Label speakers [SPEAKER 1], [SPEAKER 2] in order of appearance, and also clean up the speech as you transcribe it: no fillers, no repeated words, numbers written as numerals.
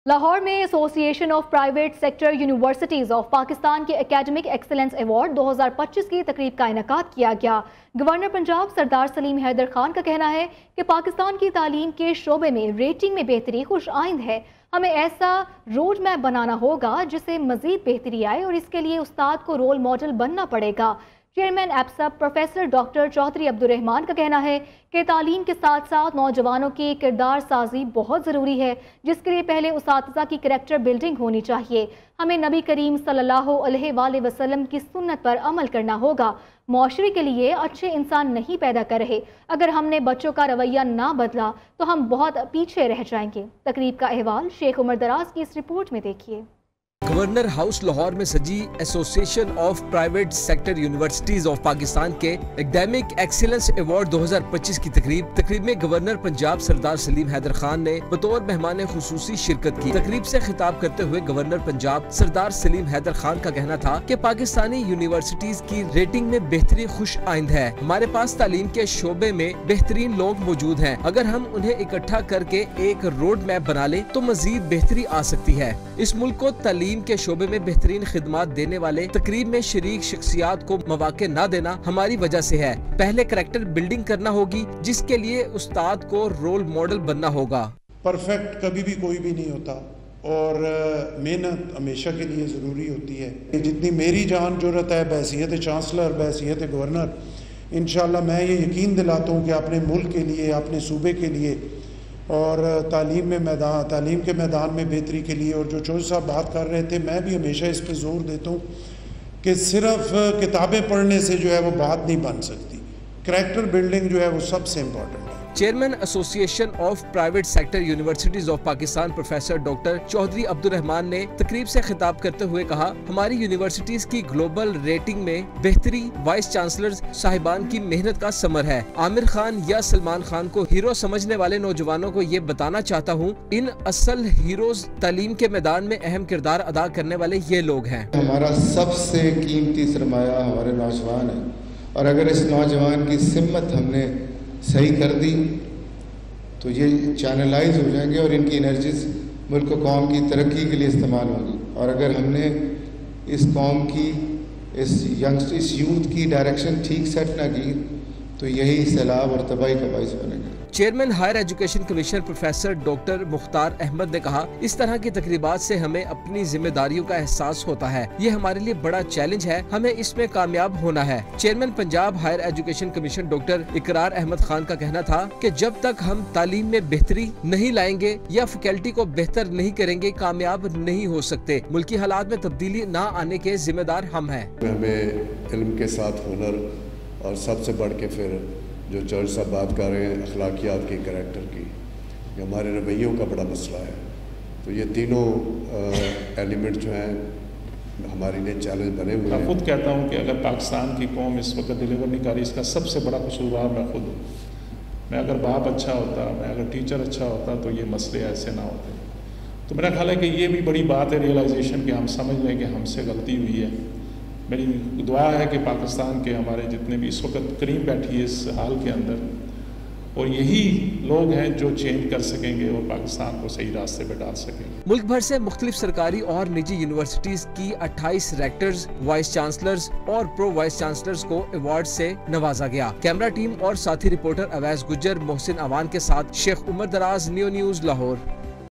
[SPEAKER 1] لاہور میں ایسوسی ایشن of private sector universities of Pakistan کے اکیڈمک ایکسلنس ایوارڈ 2025 کی تقریب کا انعقاد کیا گیا۔ گورنر پنجاب سردار سلیم حیدر خان کا کہنا ہے کہ پاکستان کی تعلیم کے شعبے میں ریٹنگ میں بہتری خوش آئند ہے۔ ہمیں ایسا روڈ میپ بنانا ہوگا جس سے مزید بہتری آئے اور اس کے لیے استاد کو رول ماڈل بننا پڑے گا۔ Chairman ایپسب professor doctor Chaudhry Abdul Rahman کا کہنا ہے کہ تعلیم کے ساتھ ساتھ نوجوانوں کی کردار سازی بہت ضروری ہے، جس کے لیے پہلے اساتذہ کی کریکٹر بلڈنگ ہونی چاہیے۔ ہمیں نبی کریم صلی اللہ علیہ وآلہ وسلم کی سنت پر عمل کرنا ہوگا۔ معاشرے کے لیے اچھے انسان نہیں پیدا کر رہے، اگر ہم نے بچوں کا رویہ نہ بدلا تو ہم بہت پیچھے رہ جائیں گے۔ تقریب کا احوال شیخ عمر دراز کی اس رپورٹ میں دیکھیے۔
[SPEAKER 2] گورنر ہاؤس لاہور میں سجی ایسوسی ایشن of private sector universities of Pakistan کے اکیڈمک ایکسیلنس ایوارڈ 2025 کی تقریب میں گورنر پنجاب سردار سلیم حیدر خان نے بطور مہمان خصوصی شرکت کی۔ تقریب سے خطاب کرتے ہوئے گورنر پنجاب سردار سلیم حیدر خان کا کہنا تھا کہ پاکستانی یونیورسٹیز کی ریٹنگ میں بہتری خوش آئند ہے۔ ہمارے پاس تعلیم کے شعبے میں بہترین لوگ موجود ہیں، اگر ہم انہیں اکٹھا کر کے ایک روڈ میپ بنا لیں تو مزید بہتری آ سکتی ہے۔ اس ملک کو تعلیم کے شعبے میں بہترین خدمات دینے والے تقریب میں شریک شخصیات کو مواقع نہ دینا ہماری وجہ سے ہے۔ پہلے کریکٹر بلڈنگ کرنا ہوگی جس کے لیے استاد کو رول ماڈل بننا ہوگا۔
[SPEAKER 3] پرفیکٹ کبھی بھی کوئی بھی نہیں ہوتا اور محنت ہمیشہ کے لیے ضروری ہوتی ہے۔ جتنی میری جان جرت ہے بحیثیت چانسلر، بحیثیت گورنر، انشاءاللہ میں یہ یقین دلاتا ہوں کہ اپنے ملک کے لیے، اپنے صوبے کے لیے اور تعلیم کے میدان میں بہتری کے لیے، اور جو چودھری صاحب بات کر رہے تھے، میں بھی ہمیشہ اس پہ زور دیتا ہوں کہ صرف کتابیں پڑھنے سے جو ہے وہ بات نہیں بن سکتی، کریکٹر بلڈنگ جو ہے وہ سب سے امپورٹنٹ ہے۔
[SPEAKER 2] Chairman association of private sector universities of Pakistan professor doctor Chaudhry Abdul Rahman نے تقریب سے خطاب کرتے ہوئے کہا، ہماری یونیورسٹیز کی گلوبل ریٹنگ میں بہتری وائس چانسلرز صاحبان کی محنت کا ثمر ہے۔ عامر خان یا سلمان خان کو ہیرو سمجھنے والے نوجوانوں کو یہ بتانا چاہتا ہوں، ان اصل ہیروز تعلیم کے میدان میں اہم کردار ادا کرنے والے یہ لوگ ہیں۔
[SPEAKER 4] ہمارا سب سے قیمتی سرمایہ ہمارے نوجوان ہیں، اور اگر اس نوجوان کی سمت ہم نے صحیح کر دی تو یہ چینلائز ہو جائیں گے اور ان کی انرجیز ملک و قوم کی ترقی کے لیے استعمال ہوں گی، اور اگر ہم نے اس قوم کی اس یوتھ کی ڈائریکشن ٹھیک سیٹ نہ کی تو یہی سیلاب اور تباہی کا باعث بنے گا۔
[SPEAKER 2] Chairman higher education commissioner professor doctor Mukhtar Ahmed نے کہا، اس طرح کی تقریبات سے ہمیں اپنی ذمہ داریوں کا احساس ہوتا ہے، یہ ہمارے لیے بڑا چیلنج ہے، ہمیں اس میں کامیاب ہونا ہے۔ Chairman Punjab higher education commission doctor Iqrar Ahmad Khan کا کہنا تھا کہ جب تک ہم تعلیم میں بہتری نہیں لائیں گے یا فیکلٹی کو بہتر نہیں کریں گے، کامیاب نہیں ہو سکتے۔ ملکی حالات میں تبدیلی نہ آنے کے ذمہ دار ہم ہیں۔
[SPEAKER 5] ہمیں علم کے ساتھ ہنر اور سب سے بڑھ کے پھر جو چودھری صاحب بات کر رہے ہیں اخلاقیات کی، کریکٹر کی، یہ ہمارے رویوں کا بڑا مسئلہ ہے، تو یہ تینوں ایلیمنٹ جو ہیں ہمارے لیے چیلنج بنے ہوئے ہیں۔
[SPEAKER 6] میں خود کہتا ہوں کہ اگر پاکستان کی قوم اس وقت ڈیلیور نہیں کر رہی، اس کا سب سے بڑا قصوروار میں خود ہوں۔ میں اگر باپ اچھا ہوتا، میں اگر ٹیچر اچھا ہوتا تو یہ مسئلے ایسے نہ ہوتے۔ تو میرا خیال ہے کہ یہ بھی بڑی بات ہے، ریئلائزیشن کہ ہم سمجھ لیں کہ ہم سے غلطی ہوئی ہے۔ میری دعا ہے کہ پاکستان کے ہمارے جتنے بھی اس وقت کریم بیٹھی ہے اس حال کے اندر، اور یہی لوگ ہیں جو چینج کر سکیں گے اور پاکستان کو صحیح راستے پہ ڈال سکیں گے۔
[SPEAKER 2] ملک بھر سے مختلف سرکاری اور نجی یونیورسٹیز کی 28 ریکٹرز، وائس چانسلرز اور پرو وائس چانسلرز کو ایوارڈ سے نوازا گیا۔ کیمرہ ٹیم اور ساتھی رپورٹر اویس گجر، محسن اوان کے ساتھ شیخ عمر دراز، نیو نیوز لاہور۔